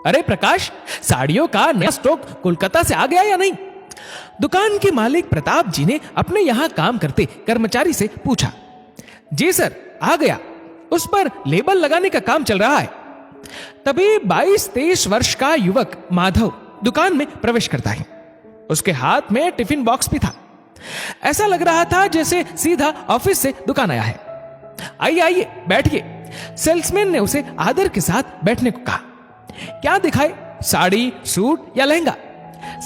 अरे प्रकाश, साड़ियों का नया स्टॉक कोलकाता से आ गया या नहीं? दुकान के मालिक प्रताप जी ने अपने यहां काम करते कर्मचारी से पूछा। जी सर, आ गया। उस पर लेबल लगाने का काम चल रहा है। तभी 22-23 वर्ष का युवक माधव दुकान में प्रवेश करता है। उसके हाथ में टिफिन बॉक्स भी था। ऐसा लग रहा था जैसे सीधा ऑफिस से दुकान आया है। आइए आइए, बैठिए। सेल्समैन ने उसे आदर के साथ बैठने को कहा। क्या दिखाए, साड़ी, सूट या लहंगा?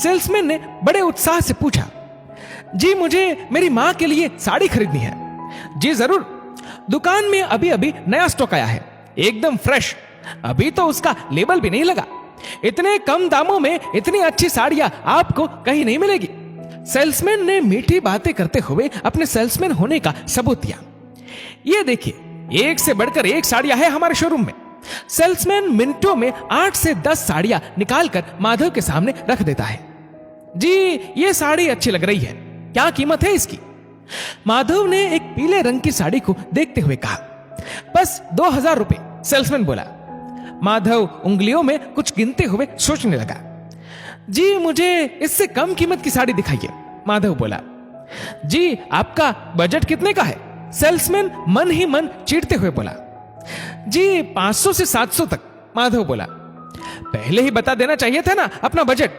सेल्समैन ने बड़े उत्साह से पूछा। जी, मुझे मेरी मां के लिए साड़ी खरीदनी है। जी जरूर, दुकान में अभी अभी नया स्टॉक आया है, एकदम फ्रेश। अभी तो उसका लेबल भी नहीं लगा। इतने कम दामों में इतनी अच्छी साड़ियां आपको कहीं नहीं मिलेगी। सेल्समैन ने मीठी बातें करते हुए अपने सेल्समैन होने का सबूत दिया। ये देखिए, एक से बढ़कर एक साड़ियां है हमारे शोरूम में। सेल्समैन मिनटों में 8 से 10 साड़ियां निकालकर माधव के सामने रख देता है। जी, ये साड़ी अच्छी लग रही है, क्या कीमत है इसकी? माधव ने एक पीले रंग की साड़ी को देखते हुए कहा। बस 2000 रुपए, सेल्समैन बोला। माधव उंगलियों में कुछ गिनते हुए सोचने लगा। जी, मुझे इससे कम कीमत की साड़ी दिखाइए, माधव बोला। जी, आपका बजट कितने का है? सेल्समैन मन ही मन चीढ़ते हुए बोला। जी, 500 से 700 तक, माधव बोला। पहले ही बता देना चाहिए था ना अपना बजट।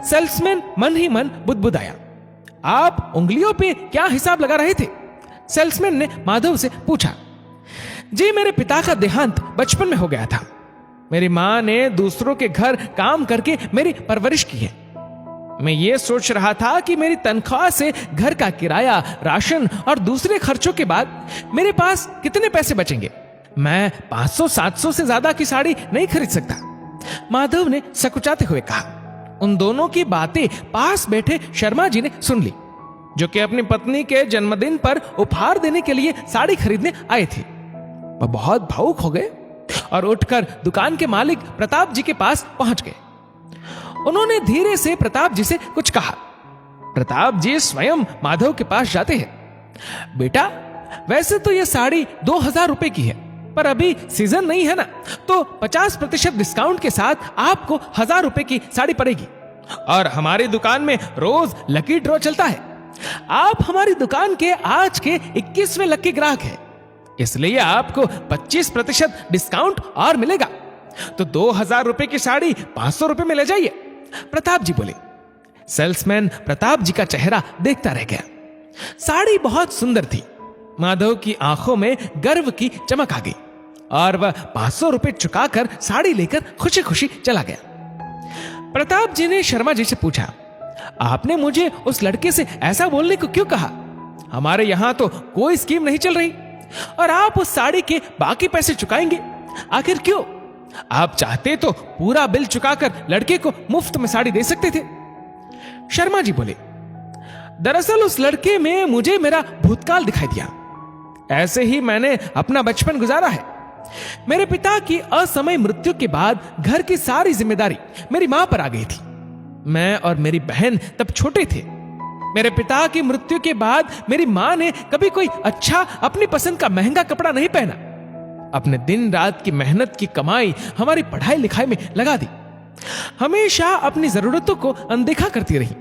सेल्समैन मन ही मन बुदबुदाया। आप उंगलियों पे क्या हिसाब लगा रहे थे? सेल्समैन ने माधव से पूछा। जी, मेरे पिता का देहांत बचपन में हो गया था। मेरी मां ने दूसरों के घर काम करके मेरी परवरिश की है। मैं ये सोच रहा था कि मेरी तनख्वाह से घर का किराया, राशन और दूसरे खर्चों के बाद मेरे पास कितने पैसे बचेंगे। मैं 500-700 से ज्यादा की साड़ी नहीं खरीद सकता, माधव ने सकुचाते हुए कहा। उन दोनों की बातें पास बैठे शर्मा जी ने सुन ली, जो कि अपनी पत्नी के जन्मदिन पर उपहार देने के लिए साड़ी खरीदने आए थे। वह बहुत भावुक हो गए और उठकर दुकान के मालिक प्रताप जी के पास पहुंच गए। उन्होंने धीरे से प्रताप जी से कुछ कहा। प्रताप जी स्वयं माधव के पास जाते हैं। बेटा, वैसे तो यह साड़ी 2000 रुपए की है, पर अभी सीजन नहीं है ना, तो 50% डिस्काउंट के साथ आपको 1000 रुपए की साड़ी पड़ेगी। और हमारी दुकान में रोज लकी ड्रॉ चलता है। आप हमारी दुकान के आज के 21वें लकी ग्राहक हैं, इसलिए आपको 25% डिस्काउंट और मिलेगा। तो 2000 रुपए की साड़ी 500 रुपए में ले जाइए, प्रताप जी बोले। सेल्समैन प्रताप जी का चेहरा देखता रह गया। साड़ी बहुत सुंदर थी। माधव की आंखों में गर्व की चमक आ गई और वह 500 रुपए चुकाकर साड़ी लेकर खुशी खुशी चला गया। प्रताप जी ने शर्मा जी से पूछा, आपने मुझे उस लड़के से ऐसा बोलने को क्यों कहा? हमारे यहां तो कोई स्कीम नहीं चल रही और आप उस साड़ी के बाकी पैसे चुकाएंगे, आखिर क्यों? आप चाहते तो पूरा बिल चुकाकर लड़के को मुफ्त में साड़ी दे सकते थे। शर्मा जी बोले, दरअसल उस लड़के में मुझे मेरा भूतकाल दिखाई दिया। ऐसे ही मैंने अपना बचपन गुजारा है। मेरे पिता की असमय मृत्यु के बाद घर की सारी जिम्मेदारी मेरी मां पर आ गई थी। मैं और मेरी बहन तब छोटे थे। मेरे पिता की मृत्यु के बाद मेरी मां ने कभी कोई अच्छा, अपनी पसंद का महंगा कपड़ा नहीं पहना। अपने दिन रात की मेहनत की कमाई हमारी पढ़ाई लिखाई में लगा दी। हमेशा अपनी जरूरतों को अनदेखा करती रही।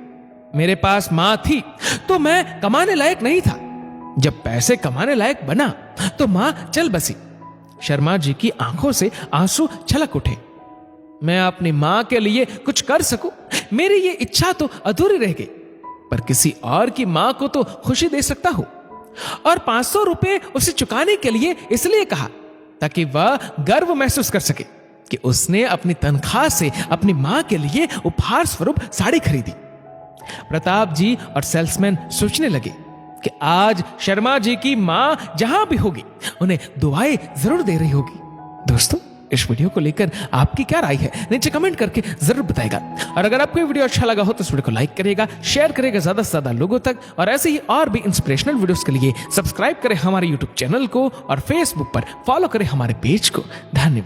मेरे पास मां थी तो मैं कमाने लायक नहीं था। जब पैसे कमाने लायक बना तो मां चल बसी। शर्मा जी की आंखों से आंसू छलक उठे। मैं अपनी मां के लिए कुछ कर सकूं, मेरी ये इच्छा तो अधूरी रह गई, पर किसी और की मां को तो खुशी दे सकता हूं। और 500 रुपए उसे चुकाने के लिए इसलिए कहा ताकि वह गर्व महसूस कर सके कि उसने अपनी तनख्वाह से अपनी मां के लिए उपहार स्वरूप साड़ी खरीदी। प्रताप जी और सेल्समैन सोचने लगे कि आज शर्मा जी की मां जहां भी होगी उन्हें दुआएं जरूर दे रही होगी। दोस्तों, इस वीडियो को लेकर आपकी क्या राय है नीचे कमेंट करके जरूर बताएगा। और अगर आपको ये वीडियो अच्छा लगा हो तो इस वीडियो को लाइक करेगा, शेयर करेगा ज्यादा से ज्यादा लोगों तक। और ऐसे ही और भी इंस्पिरेशनल वीडियोस के लिए सब्सक्राइब करें हमारे यूट्यूब चैनल को और फेसबुक पर फॉलो करें हमारे पेज को। धन्यवाद।